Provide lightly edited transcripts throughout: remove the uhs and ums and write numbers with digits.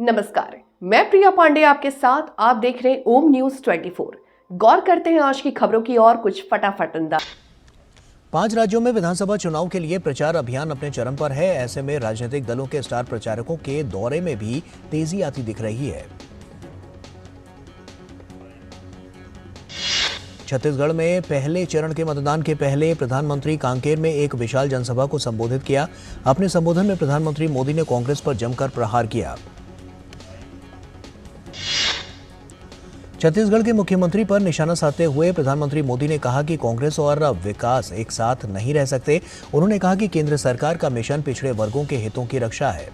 नमस्कार, मैं प्रिया पांडे आपके साथ। आप देख रहे हैं ओम न्यूज 24। गौर करते हैं आज की खबरों की और कुछ फटाफट अंदाज। 5 राज्यों में विधानसभा चुनाव के लिए प्रचार अभियान अपने चरम पर है। ऐसे में राजनीतिक दलों के स्टार प्रचारकों के दौरे में भी तेजी आती दिख रही है। छत्तीसगढ़ में पहले चरण के मतदान के पहले प्रधानमंत्री कांकेर में एक विशाल जनसभा को संबोधित किया। अपने संबोधन में प्रधानमंत्री मोदी ने कांग्रेस पर जमकर प्रहार किया। छत्तीसगढ़ के मुख्यमंत्री पर निशाना साधते हुए प्रधानमंत्री मोदी ने कहा कि कांग्रेस और विकास एक साथ नहीं रह सकते। उन्होंने कहा कि केंद्र सरकार का मिशन पिछड़े वर्गों के हितों की रक्षा है।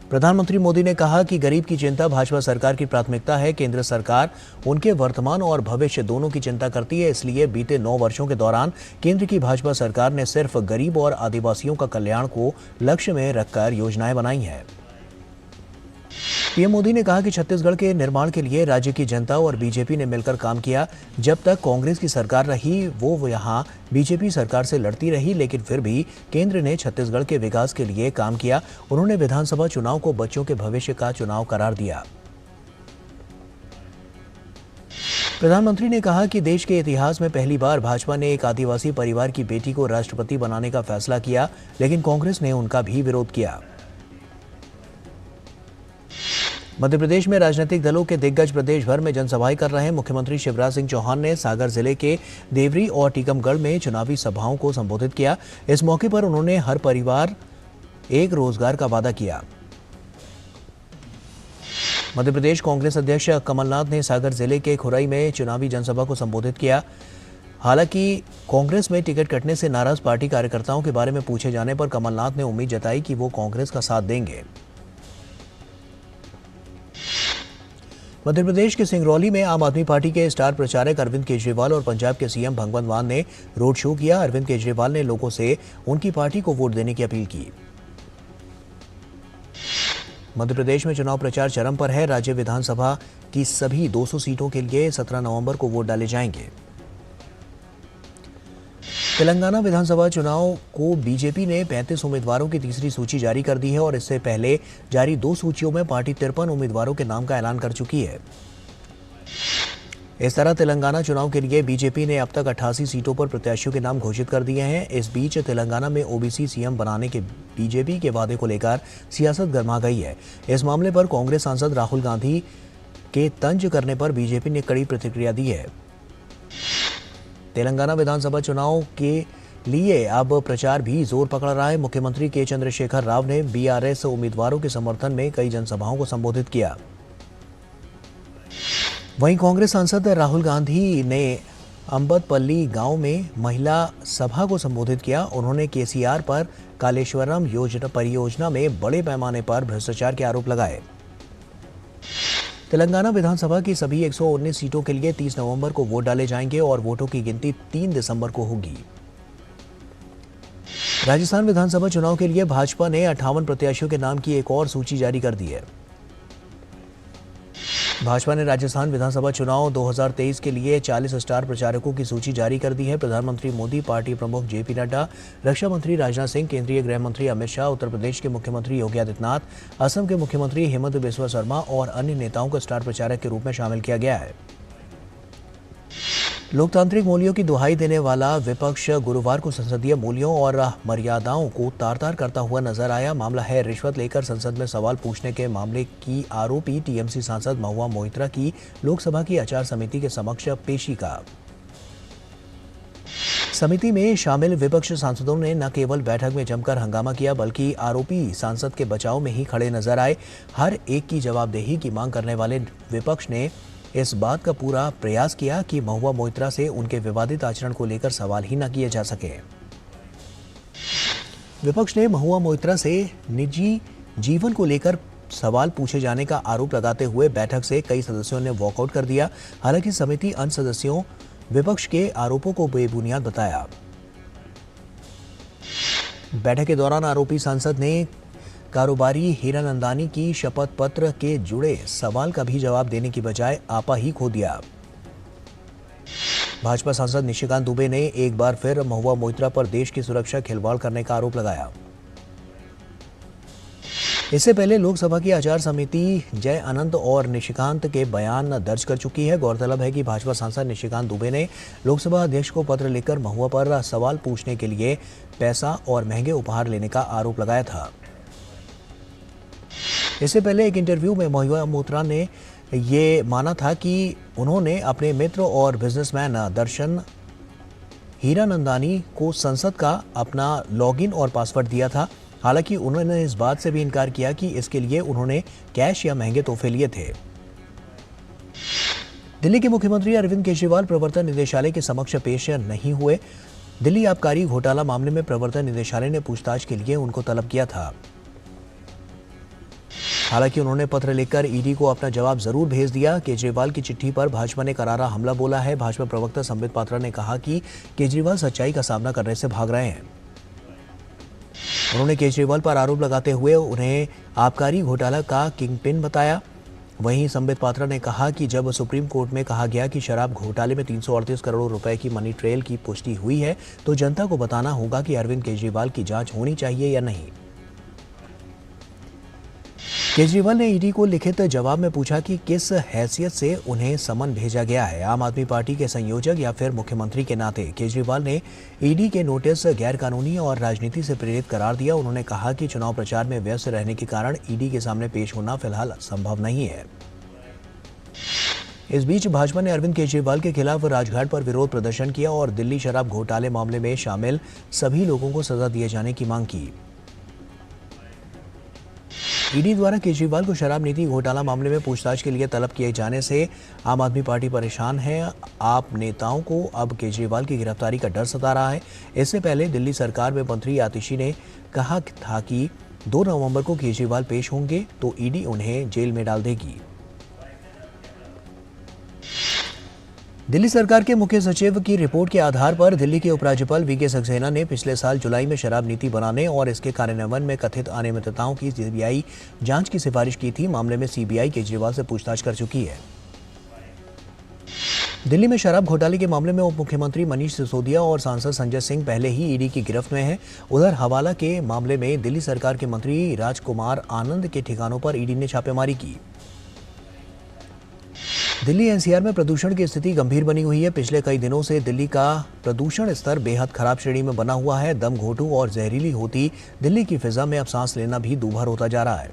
प्रधानमंत्री मोदी ने कहा कि गरीब की चिंता भाजपा सरकार की प्राथमिकता है। केंद्र सरकार उनके वर्तमान और भविष्य दोनों की चिंता करती है। इसलिए बीते 9 वर्षों के दौरान केंद्र की भाजपा सरकार ने सिर्फ गरीब और आदिवासियों का कल्याण को लक्ष्य में रखकर योजनाएं बनाई हैं। पीएम मोदी ने कहा कि छत्तीसगढ़ के निर्माण के लिए राज्य की जनता और बीजेपी ने मिलकर काम किया। जब तक कांग्रेस की सरकार रही वो यहां बीजेपी सरकार से लड़ती रही, लेकिन फिर भी केंद्र ने छत्तीसगढ़ के विकास के लिए काम किया। उन्होंने विधानसभा चुनाव को बच्चों के भविष्य का चुनाव करार दिया। प्रधानमंत्री ने कहा कि देश के इतिहास में पहली बार भाजपा ने एक आदिवासी परिवार की बेटी को राष्ट्रपति बनाने का फैसला किया, लेकिन कांग्रेस ने उनका भी विरोध किया। मध्य प्रदेश में राजनीतिक दलों के दिग्गज प्रदेश भर में जनसभाएं कर रहे हैं। मुख्यमंत्री शिवराज सिंह चौहान ने सागर जिले के देवरी और टीकमगढ़ में चुनावी सभाओं को संबोधित किया। इस मौके पर उन्होंने हर परिवार एक रोजगार का वादा किया। मध्य प्रदेश कांग्रेस अध्यक्ष कमलनाथ ने सागर जिले के खुरई में चुनावी जनसभा को संबोधित किया। हालांकि कांग्रेस में टिकट कटने से नाराज पार्टी कार्यकर्ताओं के बारे में पूछे जाने पर कमलनाथ ने उम्मीद जताई कि वो कांग्रेस का साथ देंगे। मध्य प्रदेश के सिंगरौली में आम आदमी पार्टी के स्टार प्रचारक अरविंद केजरीवाल और पंजाब के सीएम भगवंत मान ने रोड शो किया। अरविंद केजरीवाल ने लोगों से उनकी पार्टी को वोट देने की अपील की। मध्य प्रदेश में चुनाव प्रचार चरम पर है। राज्य विधानसभा की सभी 200 सीटों के लिए 17 नवंबर को वोट डाले जाएंगे। तेलंगाना विधानसभा चुनाव को बीजेपी ने 35 उम्मीदवारों की तीसरी सूची जारी कर दी है और इससे पहले जारी 2 सूचियों में पार्टी 53 उम्मीदवारों के नाम का ऐलान कर चुकी है। इस तरह तेलंगाना चुनाव के लिए बीजेपी ने अब तक 88 सीटों पर प्रत्याशियों के नाम घोषित कर दिए हैं। इस बीच तेलंगाना में ओबीसी सीएम बनाने के बीजेपी के वादे को लेकर सियासत गर्मा गई है। इस मामले पर कांग्रेस सांसद राहुल गांधी के तंज करने पर बीजेपी ने कड़ी प्रतिक्रिया दी है। तेलंगाना विधानसभा चुनाव के लिए अब प्रचार भी जोर पकड़ रहा है। मुख्यमंत्री के चंद्रशेखर राव ने बीआरएस उम्मीदवारों के समर्थन में कई जनसभाओं को संबोधित किया। वहीं कांग्रेस सांसद राहुल गांधी ने अंबतपल्ली गांव में महिला सभा को संबोधित किया। उन्होंने केसीआर पर कालेश्वरम परियोजना में बड़े पैमाने पर भ्रष्टाचार के आरोप लगाए। तेलंगाना विधानसभा की सभी 119 सीटों के लिए 30 नवंबर को वोट डाले जाएंगे और वोटों की गिनती 3 दिसंबर को होगी। राजस्थान विधानसभा चुनाव के लिए भाजपा ने 58 प्रत्याशियों के नाम की एक और सूची जारी कर दी है। भाजपा ने राजस्थान विधानसभा चुनाव 2023 के लिए 40 स्टार प्रचारकों की सूची जारी कर दी है। प्रधानमंत्री मोदी, पार्टी प्रमुख जेपी नड्डा, रक्षा मंत्री राजनाथ सिंह, केंद्रीय गृह मंत्री अमित शाह, उत्तर प्रदेश के मुख्यमंत्री योगी आदित्यनाथ, असम के मुख्यमंत्री हेमंत बिस्वा शर्मा और अन्य नेताओं को स्टार प्रचारक के रूप में शामिल किया गया है। लोकतांत्रिक मूल्यों की दुहाई देने वाला विपक्ष गुरुवार को संसदीय मूल्यों और मर्यादाओं को तार-तार करता हुआ नजर आया। मामला है रिश्वत लेकर संसद में सवाल पूछने के मामले की आरोपी टीएमसी सांसद महुआ मोइत्रा की लोकसभा की आचार समिति के समक्ष पेशी का। समिति में शामिल विपक्ष सांसदों ने न केवल बैठक में जमकर हंगामा किया, बल्कि आरोपी सांसद के बचाव में ही खड़े नजर आए। हर एक की जवाबदेही की मांग करने वाले विपक्ष ने इस बात का पूरा प्रयास किया कि महुआ मोइत्रा से उनके विवादित आचरण को लेकर सवाल ही न किए जा सके। विपक्ष ने महुआ मोइत्रा से निजी जीवन को लेकर सवाल पूछे जाने का आरोप लगाते हुए बैठक से कई सदस्यों ने वॉकआउट कर दिया। हालांकि समिति अन्य सदस्यों विपक्ष के आरोपों को बेबुनियाद बताया। बैठक के दौरान आरोपी सांसद ने कारोबारी हीरानंदानी की शपथ पत्र के जुड़े सवाल का भी जवाब देने की बजाय आपा ही खो दिया। भाजपा सांसद निशिकांत दुबे ने एक बार फिर महुआ मोइत्रा पर देश की सुरक्षा खिलवाड़ करने का आरोप लगाया। इससे पहले लोकसभा की आचार समिति जय अनंत और निशिकांत के बयान दर्ज कर चुकी है। गौरतलब है कि भाजपा सांसद निशिकांत दुबे ने लोकसभा अध्यक्ष को पत्र लिखकर महुआ पर सवाल पूछने के लिए पैसा और महंगे उपहार लेने का आरोप लगाया था। इससे पहले एक इंटरव्यू में महुआ मोइत्रा ने ये माना था कि उन्होंने अपने मित्र और बिजनेसमैन दर्शन हीरानंदानी को संसद का अपना लॉगिन और पासवर्ड दिया था। हालांकि उन्होंने इस बात से भी इनकार किया कि इसके लिए उन्होंने कैश या महंगे तोहफे लिए थे। दिल्ली के मुख्यमंत्री अरविंद केजरीवाल प्रवर्तन निदेशालय के समक्ष पेश नहीं हुए। दिल्ली आबकारी घोटाला मामले में प्रवर्तन निदेशालय ने पूछताछ के लिए उनको तलब किया था। हालांकि उन्होंने पत्र लिखकर ईडी को अपना जवाब जरूर भेज दिया। केजरीवाल की चिट्ठी पर भाजपा ने करारा हमला बोला है। भाजपा प्रवक्ता संबित पात्रा ने कहा कि केजरीवाल सच्चाई का सामना करने से भाग रहे हैं। उन्होंने केजरीवाल पर आरोप लगाते हुए उन्हें आबकारी घोटाला का किंगपिन बताया। वहीं संबित पात्रा ने कहा कि जब सुप्रीम कोर्ट में कहा गया कि शराब घोटाले में 338 करोड़ रुपए की मनी ट्रेल की पुष्टि हुई है, तो जनता को बताना होगा कि अरविंद केजरीवाल की जांच होनी चाहिए या नहीं। केजरीवाल ने ईडी को लिखित जवाब में पूछा कि किस हैसियत से उन्हें समन भेजा गया है। आम आदमी पार्टी के संयोजक या फिर मुख्यमंत्री के नाते केजरीवाल ने ईडी के नोटिस गैरकानूनी और राजनीति से प्रेरित करार दिया। उन्होंने कहा कि चुनाव प्रचार में व्यस्त रहने के कारण ईडी के सामने पेश होना फिलहाल संभव नहीं है। इस बीच भाजपा ने अरविंद केजरीवाल के खिलाफ राजघाट पर विरोध प्रदर्शन किया और दिल्ली शराब घोटाले मामले में शामिल सभी लोगों को सजा दिए जाने की मांग की। ईडी द्वारा केजरीवाल को शराब नीति घोटाला मामले में पूछताछ के लिए तलब किए जाने से आम आदमी पार्टी परेशान है। आप नेताओं को अब केजरीवाल की गिरफ्तारी का डर सता रहा है। इससे पहले दिल्ली सरकार में मंत्री आतिशी ने कहा था कि 2 नवंबर को केजरीवाल पेश होंगे तो ईडी उन्हें जेल में डाल देगी। दिल्ली सरकार के मुख्य सचिव की रिपोर्ट के आधार पर दिल्ली के उपराज्यपाल वीके सक्सेना ने पिछले साल जुलाई में शराब नीति बनाने और इसके कार्यान्वयन में कथित अनियमितताओं की सीबीआई जांच की सिफारिश की थी। मामले में सीबीआई केजरीवाल से पूछताछ कर चुकी है। दिल्ली में शराब घोटाले के मामले में उप मुख्यमंत्री मनीष सिसोदिया और सांसद संजय सिंह पहले ही ईडी की गिरफ्त में हैं। उधर हवाला के मामले में दिल्ली सरकार के मंत्री राजकुमार आनंद के ठिकानों पर ईडी ने छापेमारी की। दिल्ली एनसीआर में प्रदूषण की स्थिति गंभीर बनी हुई है। पिछले कई दिनों से दिल्ली का प्रदूषण स्तर बेहद खराब श्रेणी में बना हुआ है। दम घोंटू और जहरीली होती दिल्ली की फिजा में अब सांस लेना भी दूभर होता जा रहा है।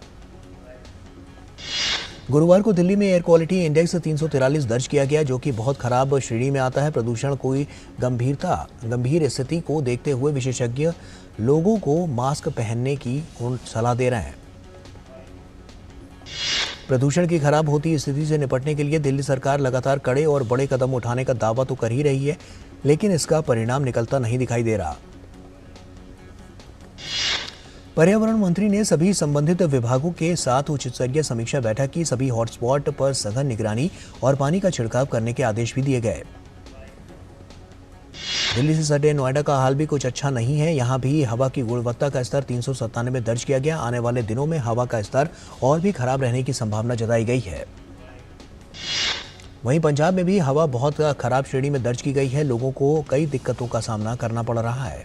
गुरुवार को दिल्ली में एयर क्वालिटी इंडेक्स 343 दर्ज किया गया, जो कि बहुत खराब श्रेणी में आता है। प्रदूषण कोई गंभीर स्थिति को देखते हुए विशेषज्ञ लोगों को मास्क पहनने की सलाह दे रहे हैं। प्रदूषण की खराब होती स्थिति से निपटने के लिए दिल्ली सरकार लगातार कड़े और बड़े कदम उठाने का दावा तो कर ही रही है, लेकिन इसका परिणाम निकलता नहीं दिखाई दे रहा। पर्यावरण मंत्री ने सभी संबंधित विभागों के साथ उच्च स्तरीय समीक्षा बैठक की। सभी हॉटस्पॉट पर सघन निगरानी और पानी का छिड़काव करने के आदेश भी दिए गए। दिल्ली से सटे नोएडा का हाल भी कुछ अच्छा नहीं है। यहाँ भी हवा की गुणवत्ता का स्तर 397 दर्ज किया गया। आने वाले दिनों में हवा का स्तर और भी खराब रहने की संभावना जताई गई है। वहीं पंजाब में भी हवा बहुत खराब श्रेणी में दर्ज की गई है। लोगों को कई दिक्कतों का सामना करना पड़ रहा है।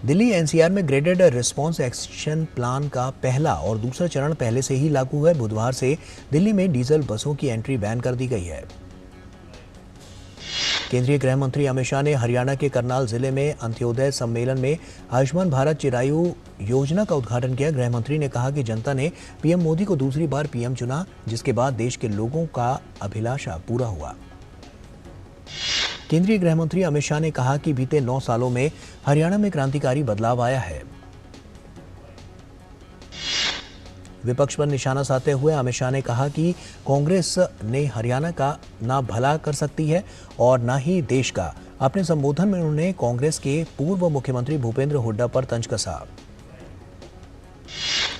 दिल्ली एनसीआर में ग्रेडेड रिस्पॉन्स एक्शन प्लान का पहला और दूसरा चरण पहले से ही लागू है। बुधवार से दिल्ली में डीजल बसों की एंट्री बैन कर दी गई है। केंद्रीय गृह मंत्री अमित शाह ने हरियाणा के करनाल जिले में अंत्योदय सम्मेलन में आयुष्मान भारत चिरायु योजना का उद्घाटन किया। गृह मंत्री ने कहा कि जनता ने पीएम मोदी को दूसरी बार पीएम चुना, जिसके बाद देश के लोगों का अभिलाषा पूरा हुआ। केंद्रीय गृह मंत्री अमित शाह ने कहा कि बीते 9 सालों में हरियाणा में क्रांतिकारी बदलाव आया है। विपक्ष पर निशाना साधते हुए अमित शाह ने कहा कि कांग्रेस ने हरियाणा का ना भला कर सकती है और ना ही देश का। अपने संबोधन में उन्होंने कांग्रेस के पूर्व मुख्यमंत्री भूपेंद्र हुड्डा पर तंज कसा।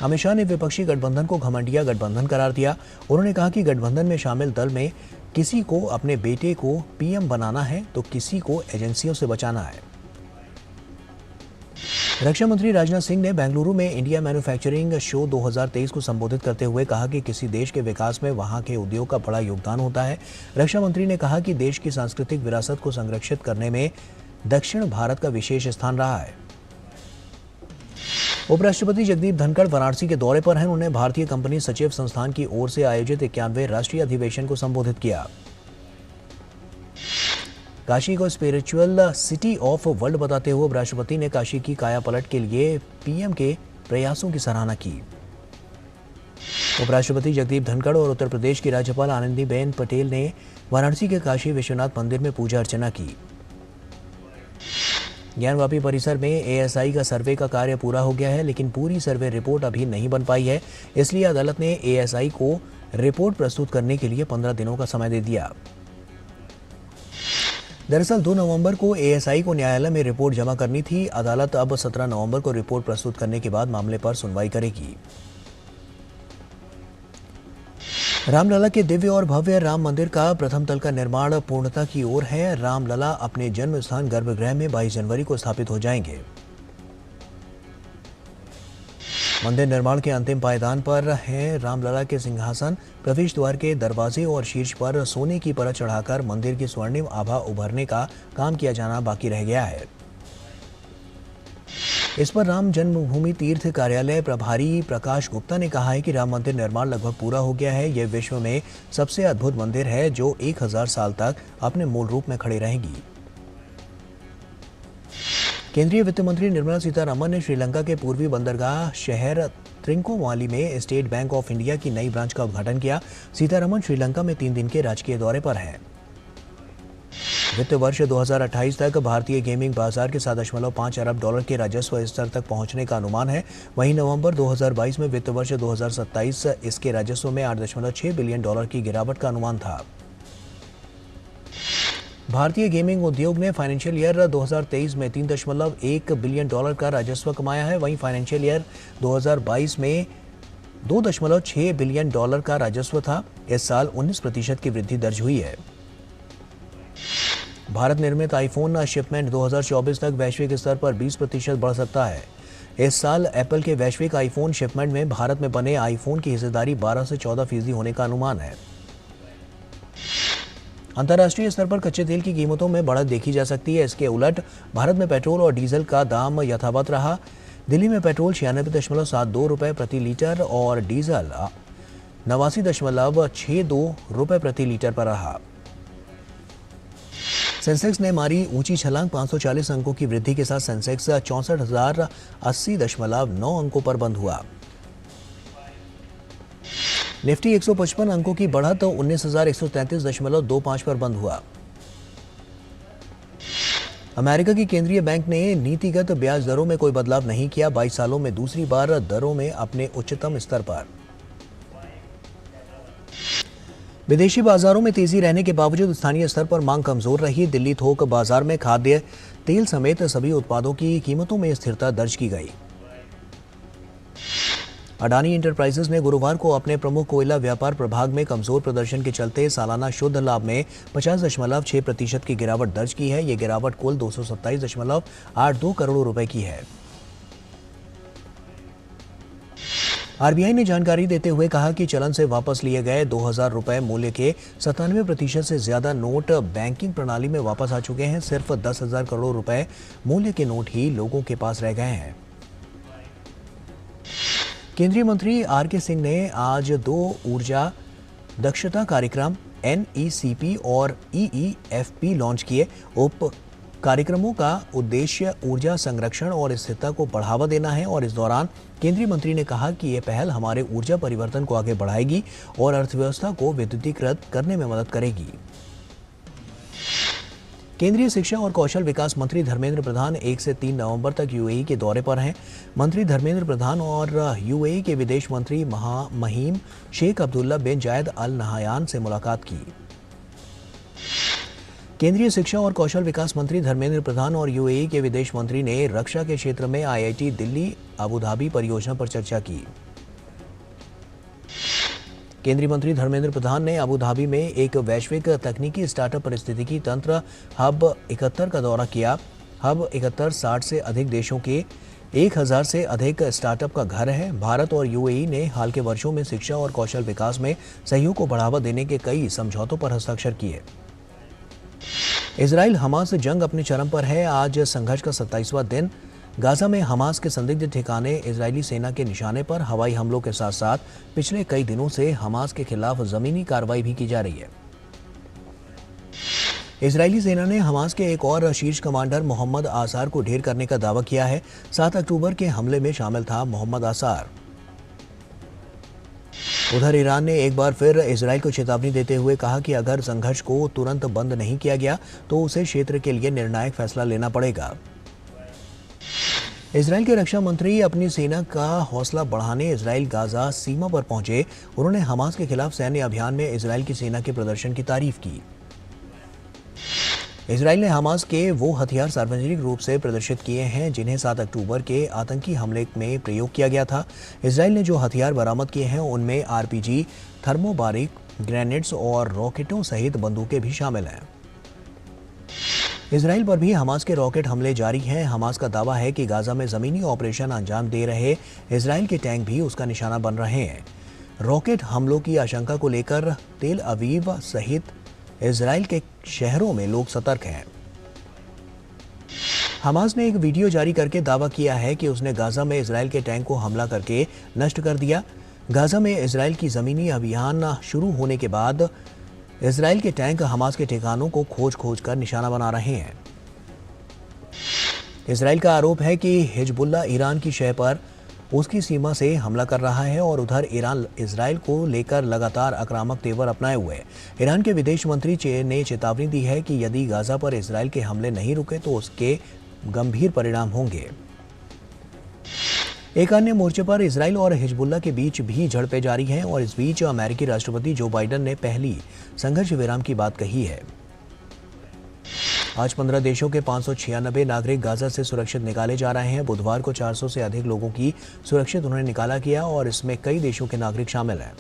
अमित शाह ने विपक्षी गठबंधन को घमंडिया गठबंधन करार दिया। उन्होंने कहा कि गठबंधन में शामिल दल में किसी को अपने बेटे को पीएम बनाना है तो किसी को एजेंसियों से बचाना है। रक्षा मंत्री राजनाथ सिंह ने बेंगलुरु में इंडिया मैन्युफैक्चरिंग शो 2023 को संबोधित करते हुए कहा कि किसी देश के विकास में वहां के उद्योग का बड़ा योगदान होता है। रक्षा मंत्री ने कहा कि देश की सांस्कृतिक विरासत को संरक्षित करने में दक्षिण भारत का विशेष स्थान रहा है। उपराष्ट्रपति जगदीप धनखड़ वाराणसी के दौरे पर हैं। उन्होंने भारतीय कंपनी सचिव संस्थान की ओर से आयोजित 91वें राष्ट्रीय अधिवेशन को संबोधित किया। काशी को स्पिरिचुअल सिटी ऑफ वर्ल्ड बताते हुए उपराष्ट्रपति ने काशी की काया पलट के लिए पीएम के प्रयासों की सराहना की। उपराष्ट्रपति जगदीप धनखड़ और उत्तर प्रदेश की राज्यपाल आनंदीबेन पटेल ने वाराणसी के काशी विश्वनाथ मंदिर में पूजा अर्चना की। ज्ञानवापी परिसर में एएसआई का सर्वे का कार्य पूरा हो गया है, लेकिन पूरी सर्वे रिपोर्ट अभी नहीं बन पाई है। इसलिए अदालत ने एएसआई को रिपोर्ट प्रस्तुत करने के लिए 15 दिनों का समय दे दिया। दरअसल 2 नवंबर को एएसआई को न्यायालय में रिपोर्ट जमा करनी थी। अदालत अब 17 नवंबर को रिपोर्ट प्रस्तुत करने के बाद मामले पर सुनवाई करेगी। रामलला के दिव्य और भव्य राम मंदिर का प्रथम तल का निर्माण पूर्णता की ओर है। रामलला अपने जन्म स्थान गर्भगृह में 22 जनवरी को स्थापित हो जाएंगे। मंदिर निर्माण के अंतिम पायदान पर है। रामलला के सिंहासन, प्रवेश द्वार के दरवाजे और शीर्ष पर सोने की परत चढ़ाकर मंदिर की स्वर्णिम आभा उभरने का काम किया जाना बाकी रह गया है। इस पर राम जन्मभूमि तीर्थ कार्यालय प्रभारी प्रकाश गुप्ता ने कहा है कि राम मंदिर निर्माण लगभग पूरा हो गया है। यह विश्व में सबसे अद्भुत मंदिर है जो 1000 साल तक अपने मूल रूप में खड़ी रहेगी। केंद्रीय वित्त मंत्री निर्मला सीतारमण ने श्रीलंका के पूर्वी बंदरगाह शहर त्रिंकोमाली में स्टेट बैंक ऑफ इंडिया की नई ब्रांच का उद्घाटन किया। सीतारमण श्रीलंका में 3 दिन के राजकीय दौरे पर हैं। वित्त वर्ष 2028 तक भारतीय गेमिंग बाजार के 7.5 अरब डॉलर के राजस्व स्तर तक पहुंचने का अनुमान है। वहीं नवंबर 2022 में वित्त वर्ष 2027 इसके राजस्व में 8.6 बिलियन डॉलर की गिरावट का अनुमान था। भारतीय गेमिंग उद्योग ने फाइनेंशियल ईयर 2023 में 3.1 बिलियन डॉलर का राजस्व कमाया है। वहीं फाइनेंशियल ईयर 2022 में 2.6 बिलियन डॉलर का राजस्व था। इस साल 19% की वृद्धि दर्ज हुई है। भारत निर्मित आईफोन शिपमेंट 2024 तक वैश्विक स्तर पर 20% बढ़ सकता है। इस साल एप्पल के वैश्विक आईफोन शिपमेंट में भारत में बने आईफोन की हिस्सेदारी 12 से 14% होने का अनुमान है। अंतर्राष्ट्रीय स्तर पर कच्चे तेल की कीमतों में बढ़त देखी जा सकती है। इसके उलट भारत में पेट्रोल और डीजल का दाम यथावत रहा। दिल्ली में पेट्रोल 96.72 रुपये प्रति लीटर और डीजल 89.62 रुपये प्रति लीटर पर रहा। सेंसेक्स ने मारी ऊंची छलांग, 540 अंकों की वृद्धि के साथ सेंसेक्स 64,080.9 अंकों पर बंद हुआ। निफ्टी 155 अंकों की बढ़त 19,133.25 पर बंद हुआ। अमेरिका की केंद्रीय बैंक ने नीतिगत ब्याज दरों में कोई बदलाव नहीं किया। 22 सालों में दूसरी बार दरों में अपने उच्चतम स्तर पर। विदेशी बाजारों में तेजी रहने के बावजूद स्थानीय स्तर पर मांग कमजोर रही। दिल्ली थोक बाजार में खाद्य तेल समेत सभी उत्पादों की कीमतों में स्थिरता दर्ज की गई। अडानी इंटरप्राइजेज ने गुरुवार को अपने प्रमुख कोयला व्यापार प्रभाग में कमजोर प्रदर्शन के चलते सालाना शुद्ध लाभ में 50.6% की गिरावट दर्ज की है। यह गिरावट कुल 227.82 करोड़ रुपए की है। आरबीआई ने जानकारी देते हुए कहा कि चलन से वापस लिए गए 2000 रुपए मूल्य के 97% से ज्यादा नोट बैंकिंग प्रणाली में वापस आ चुके हैं। सिर्फ 10,000 करोड़ रुपए मूल्य के नोट ही लोगों के पास रह गए हैं। केंद्रीय मंत्री आर.के. सिंह ने आज 2 ऊर्जा दक्षता कार्यक्रम NECP और EEFP लॉन्च किए। उप कार्यक्रमों का उद्देश्य ऊर्जा संरक्षण और स्थिरता को बढ़ावा देना है और इस दौरान केंद्रीय मंत्री ने कहा कि यह पहल हमारे ऊर्जा परिवर्तन को आगे बढ़ाएगी और अर्थव्यवस्था को विद्युतीकृत करने में मदद करेगी। केंद्रीय शिक्षा और कौशल विकास मंत्री धर्मेंद्र प्रधान 1 से 3 नवंबर तक यूएई के दौरे पर हैं। मंत्री धर्मेंद्र प्रधान और यूएई के विदेश मंत्री महिम शेख अब्दुल्ला बिन जायद अल नहायान से मुलाकात की। केंद्रीय शिक्षा और कौशल विकास मंत्री धर्मेंद्र प्रधान और यूएई के विदेश मंत्री ने रक्षा के क्षेत्र में IIT दिल्ली अबू धाबी परियोजना पर चर्चा की। केंद्रीय मंत्री धर्मेंद्र प्रधान ने अबू धाबी में एक वैश्विक तकनीकी स्टार्टअप परिस्थितिकी तंत्र हब 71 का दौरा किया। हब 71 60 से अधिक देशों के 1000 से अधिक स्टार्टअप का घर है। भारत और यूएई ने हाल के वर्षों में शिक्षा और कौशल विकास में सहयोग को बढ़ावा देने के कई समझौतों पर हस्ताक्षर किए। इजराइल हमास जंग अपने चरम पर है। आज संघर्ष का 27वां दिन गाजा में हमास के संदिग्ध ठिकाने इजरायली सेना के निशाने पर हवाई हमलों के साथ साथ पिछले कई दिनों से हमास के खिलाफ जमीनी कार्रवाई भी की जा रही है। इजरायली सेना ने हमास के एक और शीर्ष कमांडर मोहम्मद आसार को ढेर करने का दावा किया है। 7 अक्टूबर के हमले में शामिल था मोहम्मद आसार। उधर ईरान ने एक बार फिर इजरायल को चेतावनी देते हुए कहा कि अगर संघर्ष को तुरंत बंद नहीं किया गया तो उसे क्षेत्र के लिए निर्णायक फैसला लेना पड़ेगा। इजरायल के रक्षा मंत्री अपनी सेना का हौसला बढ़ाने इजरायल गाजा सीमा पर पहुंचे। उन्होंने हमास के खिलाफ सैन्य अभियान में इजरायल की सेना के प्रदर्शन की तारीफ की। इजरायल ने हमास के वो हथियार सार्वजनिक रूप से प्रदर्शित किए हैं जिन्हें 7 अक्टूबर के आतंकी हमले में प्रयोग किया गया था। इजरायल ने जो हथियार बरामद किए हैं उनमें आरपीजी, थर्मोबारिक ग्रेनेड्स और रॉकेटों सहित बंदूकें भी शामिल हैं। इजरायल पर भी हमास के रॉकेट हमले जारी हैं। हमास का दावा है कि गाजा में जमीनी ऑपरेशन अंजाम दे रहे इजरायल के टैंक भी उसका निशाना बन रहे हैं। रॉकेट हमलों की आशंका को लेकर तेल अवीव सहित इजरायल के शहरों में लोग सतर्क हैं। हमास ने एक वीडियो जारी करके दावा किया है कि उसने गाजा में इजरायल के टैंक को हमला करके नष्ट कर दिया। गाजा में इजरायल की जमीनी अभियान शुरू होने के बाद इजरायल के टैंक हमास के ठिकानों को खोज कर निशाना बना रहे हैं। इजरायल का आरोप है कि हिजबुल्लाह ईरान की शह पर उसकी सीमा से हमला कर रहा है और उधर ईरान इजरायल को लेकर लगातार आक्रामक तेवर अपनाए हुए है। ईरान के विदेश मंत्री ने चेतावनी दी है कि यदि गाजा पर इजरायल के हमले नहीं रुके तो उसके गंभीर परिणाम होंगे। एक अन्य मोर्चे पर इजरायल और हिजबुल्लाह के बीच भी झड़पें जारी हैं और इस बीच अमेरिकी राष्ट्रपति जो बाइडेन ने पहली संघर्ष विराम की बात कही है। आज 15 देशों के 596 नागरिक गाजा से सुरक्षित निकाले जा रहे हैं। बुधवार को 400 से अधिक लोगों की सुरक्षित उन्हें निकाला गया और इसमें कई देशों के नागरिक शामिल हैं।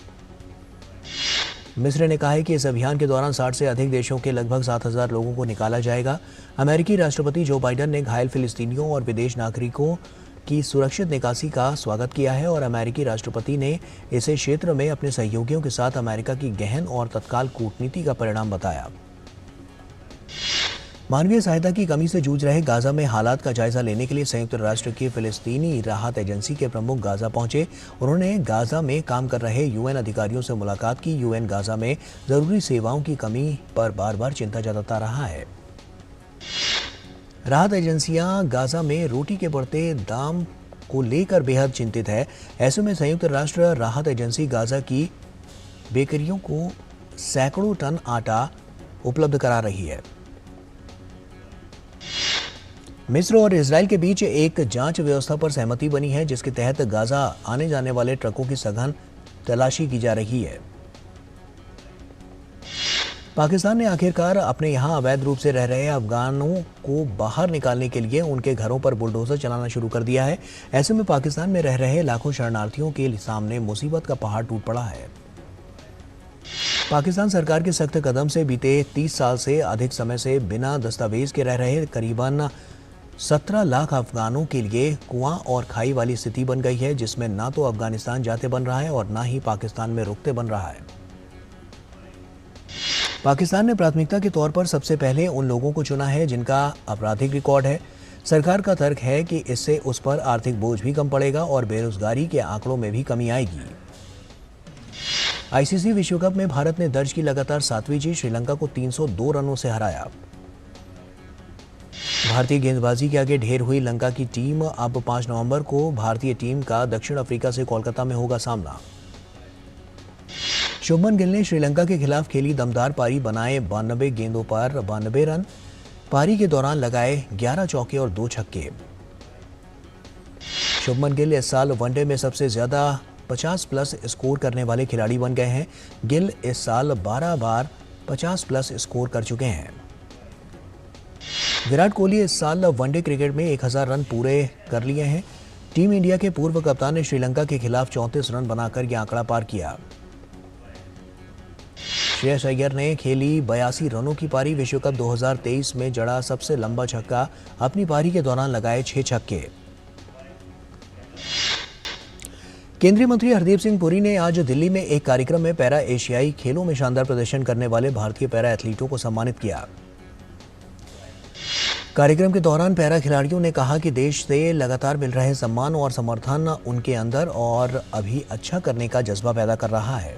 मिस्र ने कहा है कि इस अभियान के दौरान 60 से अधिक देशों के लगभग 7,000 लोगों को निकाला जाएगा। अमेरिकी राष्ट्रपति जो बाइडेन ने घायल फिलिस्तीनियों और विदेश नागरिकों की सुरक्षित निकासी का स्वागत किया है और अमेरिकी राष्ट्रपति ने इसे क्षेत्र में अपने सहयोगियों के साथ अमेरिका की गहन और तत्काल कूटनीति का परिणाम बताया। मानवीय सहायता की कमी से जूझ रहे गाजा में हालात का जायजा लेने के लिए संयुक्त राष्ट्र की फिलिस्तीनी राहत एजेंसी के प्रमुख गाजा पहुंचे। उन्होंने गाजा में काम कर रहे यूएन अधिकारियों से मुलाकात की। यूएन गाजा में जरूरी सेवाओं की कमी पर बार बार चिंता जताता रहा है। राहत एजेंसियां गाजा में रोटी के बढ़ते दाम को लेकर बेहद चिंतित है। ऐसे में संयुक्त राष्ट्र राहत एजेंसी गाजा की बेकरियों को सैकड़ों टन आटा उपलब्ध करा रही है। मिस्र और इजरायल के बीच एक जांच व्यवस्था पर सहमति बनी है जिसके तहत गाजा आने जाने वाले ट्रकों की सघन तलाशी की जा रही है। पाकिस्तान ने आखिरकार अपने यहां अवैध रूप से रह रहे अफगानों को बाहर निकालने के लिए उनके घरों पर बुलडोजर चलाना शुरू कर दिया है। ऐसे में पाकिस्तान में रह रहे लाखों शरणार्थियों के सामने मुसीबत का पहाड़ टूट पड़ा है। पाकिस्तान सरकार के सख्त कदम से बीते 30 साल से अधिक समय से बिना दस्तावेज के रह रहे करीबन 17 लाख अफगानों के लिए कुआं और खाई वाली स्थिति बन गई है, जिसमें ना तो अफगानिस्तान जाते बन रहा है और ना ही पाकिस्तान में रुकते बन रहा है। पाकिस्तान ने प्राथमिकता के तौर पर सबसे पहले उन लोगों को चुना है जिनका आपराधिक रिकॉर्ड है। सरकार का तर्क है कि इससे उस पर आर्थिक बोझ भी कम पड़ेगा और बेरोजगारी के आंकड़ों में भी कमी आएगी। आईसीसी विश्व कप में भारत ने दर्ज की लगातार 7वीं जीत, श्रीलंका को 302 रनों से हराया। भारतीय गेंदबाजी के आगे ढेर हुई लंका की टीम। अब 5 नवंबर को भारतीय टीम का दक्षिण अफ्रीका से कोलकाता में होगा सामना। शुभमन गिल ने श्रीलंका के खिलाफ खेली दमदार पारी, बनाए 92 गेंदों पर 92 रन। पारी के दौरान लगाए 11 चौके और 2 छक्के। शुभमन गिल इस साल वनडे में सबसे ज्यादा 50 प्लस स्कोर करने वाले खिलाड़ी बन गए हैं। गिल इस साल 12 बार 50 प्लस स्कोर कर चुके हैं। विराट कोहली इस साल वनडे क्रिकेट में 1000 रन पूरे कर लिए हैं। टीम इंडिया के पूर्व कप्तान ने श्रीलंका के खिलाफ 34 रन बनाकर यह आंकड़ा पार किया। श्रेयस अय्यर ने खेली 82 रनों की पारी। विश्व कप 2023 में जड़ा सबसे लंबा छक्का, अपनी पारी के दौरान लगाए 6 छक्के। केंद्रीय मंत्री हरदीप सिंह पुरी ने आज दिल्ली में एक कार्यक्रम में पैरा एशियाई खेलों में शानदार प्रदर्शन करने वाले भारतीय पैरा एथलीटों को सम्मानित किया। कार्यक्रम के दौरान पैरा खिलाड़ियों ने कहा कि देश से लगातार मिल रहे सम्मान और समर्थन उनके अंदर और अभी अच्छा करने का जज्बा पैदा कर रहा है।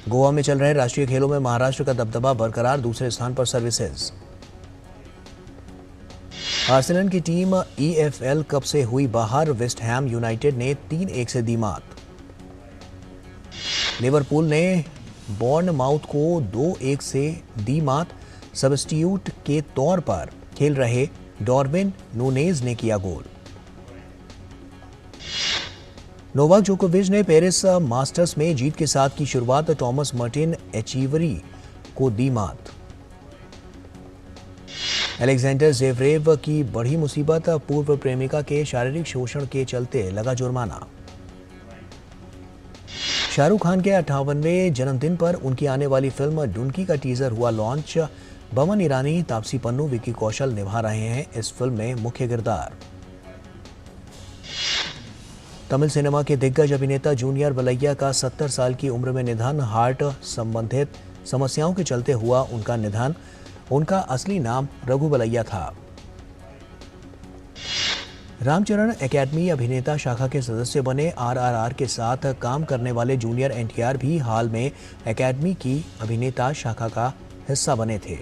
गोवा में चल रहे राष्ट्रीय खेलों में महाराष्ट्र का दबदबा बरकरार, दूसरे स्थान पर सर्विसेज। आर्सेनल की टीम EFL कप से हुई बाहर, वेस्ट हैम यूनाइटेड ने 3-1 से दी मात। लिवरपूल ने बॉर्नमाउथ को 2-1 से दी मात। सबस्टिट्यूट के तौर पर खेल रहे डार्विन नूनेज ने किया गोल। नोवाक जोकोविच ने पेरिस मास्टर्स में जीत के साथ की शुरुआत, टॉमस मार्टिन एचीवरी को दी मात। अलेक्जेंडर ज़ेवरेव की बढ़ी मुसीबत, पूर्व प्रेमिका के शारीरिक शोषण के चलते लगा जुर्माना। शाहरुख खान के 58वें जन्मदिन पर उनकी आने वाली फिल्म डुनकी का टीजर हुआ लॉन्च। बमन ईरानी, तापसी पन्नू, विकी कौशल निभा रहे हैं इस फिल्म में मुख्य किरदार। तमिल सिनेमा के दिग्गज अभिनेता जूनियर बलैया का 70 साल की उम्र में निधन, हार्ट संबंधित समस्याओं के चलते हुआ उनका निधन। उनका असली नाम रघु बलैया था। रामचरण एकेडमी अभिनेता शाखा के सदस्य बने। RRR के साथ काम करने वाले जूनियर NTR भी हाल में एकेडमी की अभिनेता शाखा का हिस्सा बने थे।